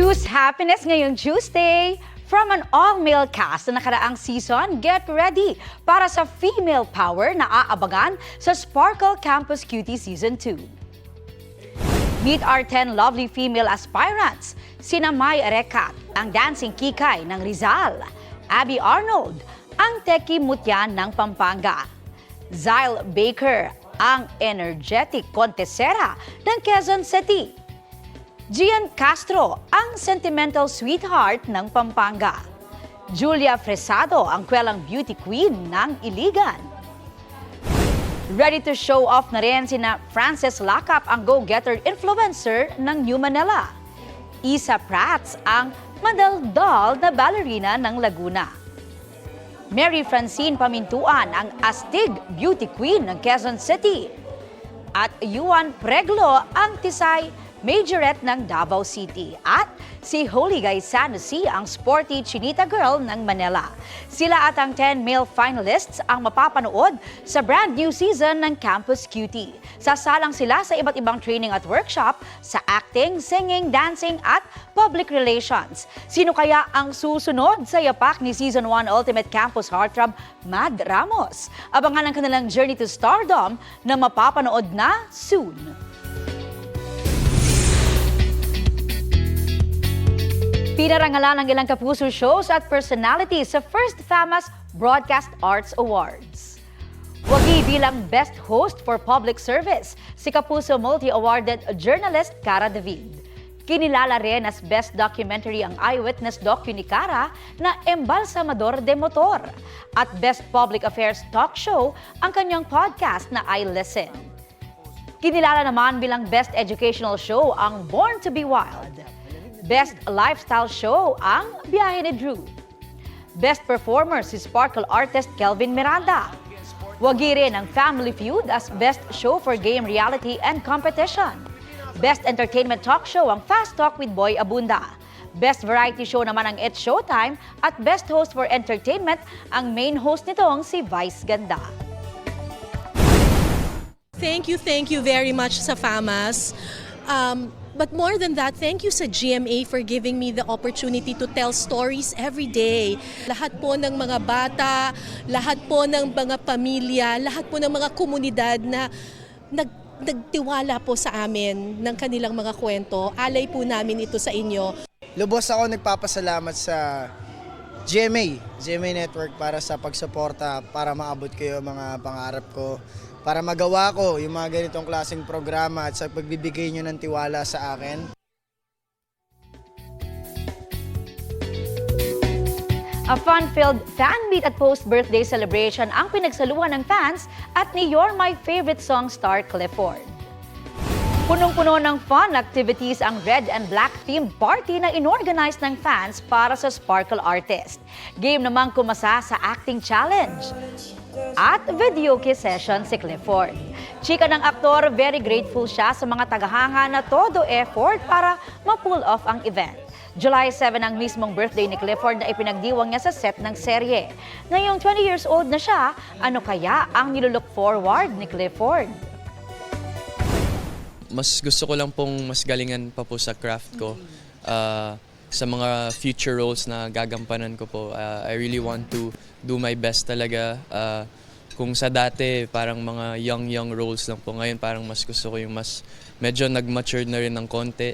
Choose happiness ngayong Tuesday. From an all-male cast na nakaraang season, get ready para sa female power na aabangan sa Sparkle Campus Cutie Season 2. Meet our 10 lovely female aspirants. Sina Mai Arecat, ang dancing kikay ng Rizal. Abby Arnold, ang teki mutyan ng Pampanga. Zyle Baker, ang energetic kontesera ng Quezon City. Gian Castro, ang sentimental sweetheart ng Pampanga. Julia Fresado, ang kwelang beauty queen ng Iligan. Ready to show off na rin sina Frances Lacap, ang go-getter influencer ng New Manila. Isa Prats, ang madaldal na ballerina ng Laguna. Mary Francine Pamintuan, ang astig beauty queen ng Quezon City. At Yuan Preglo, ang tisay majorette ng Davao City. At si Holy Guy Sanusi, ang sporty chinita girl ng Manila. Sila at ang 10 male finalists ang mapapanood sa brand new season ng Campus Cutie. Sasalang sila sa iba't ibang training at workshop sa acting, singing, dancing at public relations. Sino kaya ang susunod sa yapak ni Season 1 Ultimate Campus Heartthrob Mad Ramos? Abangan ang kanilang journey to stardom na mapapanood na soon. Pinarangalan ng ilang kapuso shows at personalities sa First FAMAS Broadcast Arts Awards. Wagi bilang Best Host for Public Service, si Kapuso Multi-Awarded journalist Cara David. Kinilala rin as Best Documentary ang eyewitness docu ni Cara na Embalsamador de Motor. At Best Public Affairs Talk Show ang kanyang podcast na I Listen. Kinilala naman bilang Best Educational Show ang Born to be Wild. Best Lifestyle Show ang Biyahe ni Drew. Best Performer si Sparkle artist Kelvin Miranda. Wagi rin ang Family Feud as Best Show for Game Reality and Competition. Best Entertainment Talk Show ang Fast Talk with Boy Abunda. Best Variety Show naman ang It's Showtime at Best Host for Entertainment ang main host nitong si Vice Ganda. Thank you very much sa FAMAS. But more than that, thank you sa GMA for giving me the opportunity to tell stories every day. Lahat po ng mga bata, lahat po ng mga pamilya, lahat po ng mga komunidad na nagtiwala po sa amin ng kanilang mga kwento. Alay po namin ito sa inyo. Lubos ako nagpapasalamat sa GMA Network para sa pagsuporta para maabot ko yung mga pangarap ko. Para magawa ko yung mga ganitong klaseng programa at sa pagbibigay nyo ng tiwala sa akin. A fun-filled fan meet at post-birthday celebration ang pinagsaluhan ng fans at ni You're My Favorite Song star Clifford. Punong-puno ng fun activities ang red and black themed party na inorganize ng fans para sa Sparkle artist. Game namang kumasa sa acting challenge. At video kiss session si Clifford. Chika ng aktor, very grateful siya sa mga tagahanga na todo effort para ma-pull off ang event. July 7 ang mismong birthday ni Clifford na ipinagdiwang niya sa set ng serye. Ngayong 20 years old na siya, ano kaya ang nilulook forward ni Clifford? Mas gusto ko lang pong mas galingan pa po sa craft ko. Sa mga future roles na gagampanan ko po, I really want to do my best talaga. Kung sa dati, parang mga young roles lang po. Ngayon, parang mas gusto ko yung mas medyo nag-mature na rin ng konti.